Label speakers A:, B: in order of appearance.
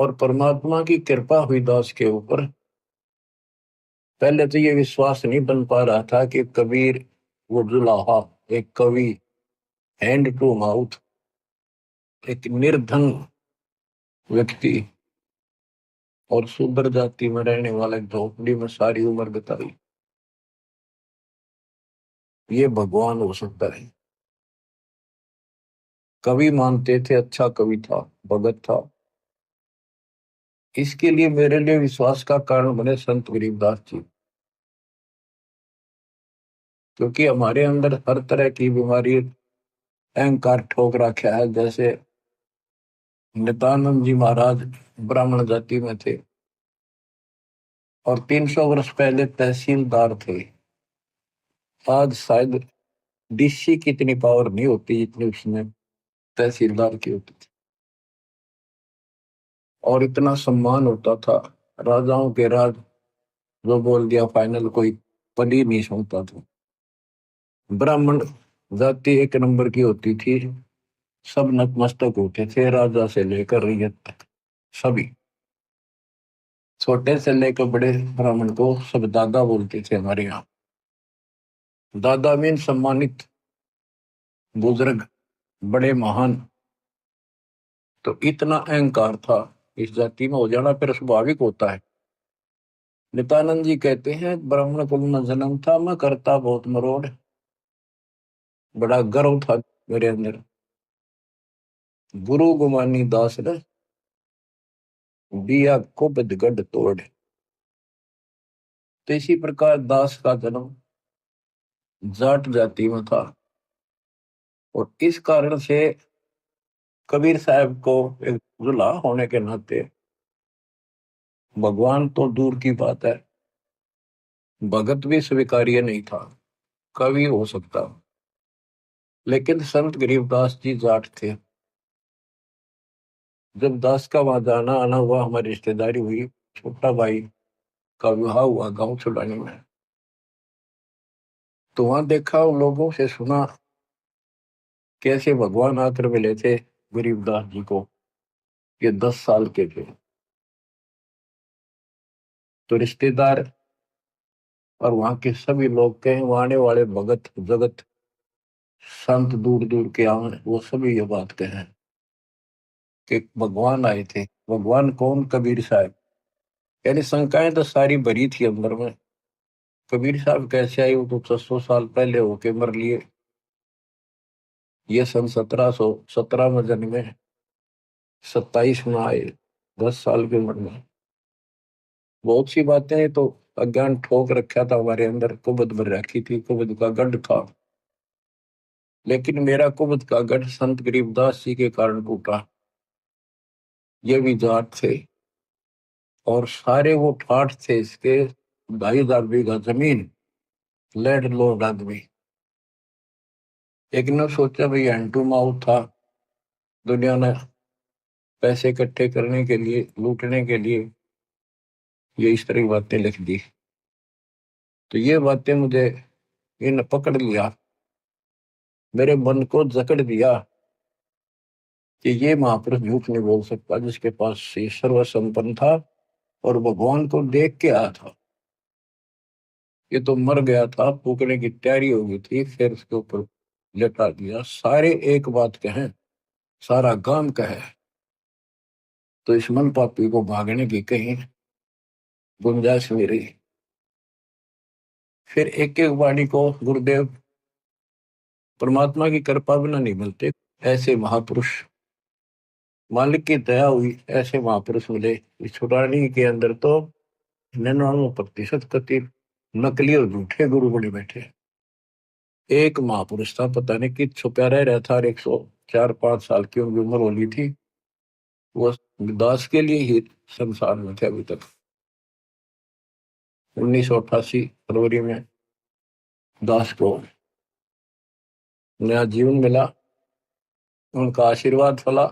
A: और परमात्मा की कृपा हुई दास के ऊपर। पहले तो ये विश्वास नहीं बन पा रहा था कि कबीर वो जुलाहा, एक कवि, हैंड टू माउथ, एक निर्धन व्यक्ति और शूद्र जाति में रहने वाले झोपड़ी में सारी उम्र बिताई, ये भगवान हो सकता है। कवि मानते थे, अच्छा कवि था, भगत था। इसके लिए मेरे लिए विश्वास का कारण बने संत गरीबदास जी, क्योंकि हमारे अंदर हर तरह की बीमारी, अहंकार ठोक रखा है। जैसे नित्यानंद जी महाराज ब्राह्मण जाति में थे और 300 वर्ष पहले तहसीलदार थे। आज शायद डीसी की इतनी पावर नहीं होती जितनी उसमें तहसीलदार की होती थी, और इतना सम्मान होता था। राजाओं के राज जो बोल दिया फाइनल, कोई पद ही नहीं सुनता था। ब्राह्मण जाति एक नंबर की होती थी, सब नतमस्तक होते थे, राजा से लेकर रैयत तक सभी। छोटे से लेकर बड़े ब्राह्मण को सब दादा बोलते थे हमारे यहाँ। दादा मीन सम्मानित, बुजुर्ग, बड़े महान। तो इतना अहंकार था इस जाति में हो जाना फिर स्वाभाविक होता है। नित्यानंद जी कहते हैं, ब्राह्मण कुल में जन्म था, मैं करता बहुत मरोड़, बड़ा गर्व था मेरे अंदर। गुरु गुमानी दास ने दिया को बदगढ़ तोड़। तो इसी प्रकार दास का जन्म जाट जाति में था, और इस कारण से कबीर साहब को एक जुला होने के नाते, भगवान तो दूर की बात है, भगत भी स्वीकार्य नहीं था। कवि हो सकता, लेकिन संत गरीबदास जी जाट थे। जब दास का वहां जाना आना हुआ, हमारी रिश्तेदारी हुई, छोटा भाई का विवाह हुआ गांव छुड़ाने में, तो वहां देखा, उन लोगों से सुना कैसे भगवान आकर मिले थे गरीबदास जी को। ये 10 साल के थे। तो रिश्तेदार और वहां के सभी लोग कहें, वहां आने वाले भगत जगत संत दूर दूर के आए, वो सभी ये बात कहें कि भगवान आए थे। भगवान कौन? कबीर साहब। यानी शंकाएं तो सारी भरी थी अंदर में। कबीर साहब कैसे आए? वो तो 600 साल पहले होके मर लिए। ये सन 1717 में जन्मे, 27 में आए, 10 साल की उम्र में। बहुत सी बातें तो अज्ञान ठोक रखा था हमारे अंदर, कुबद भर रखी थी, कुबद का गढ़ था। लेकिन मेरा कुबद का गढ़ संत गरीबदास जी के कारण टूटा। ये भी जाट थे और सारे वो ठाठ थे इसके, 2,500 बीघा जमीन, लैंड लॉर्ड आदमी। एक ने सोचा भाई हैंड माउथ था, दुनिया ने पैसे इकट्ठे करने के लिए, लूटने के लिए ये इस तरह की बातें लिख दी। तो ये बातें मुझे इन पकड़ लिया, मेरे मन को जकड़ दिया कि ये महापुरुष झूठ नहीं बोल सकता, जिसके पास ये सर्व संपन्न था और भगवान को देख के आया था। ये तो मर गया था, फूकने की तैयारी हो गई थी, फिर उसके ऊपर लेटा दिया। सारे एक बात कहें, सारा गांव कहे, तो इस मन पापी को भागने की कहीं गुंजाइश नहीं रही। फिर एक एक वाणी को गुरुदेव, परमात्मा की कृपा बिना नहीं मिलते ऐसे महापुरुष, मालिक की दया हुई ऐसे महापुरुष मिले। इस छुड़ानी के अंदर तो 99% कति नकली और झूठे गुरु बने बैठे। एक महापुरुष था, पता नहीं कि छुपा रह रहा था, 104-105 साल की उनकी उम्र होनी थी। वो दास के लिए ही संसार में थे अभी तक। 1988 फरवरी में दास को नया जीवन मिला, उनका आशीर्वाद फला।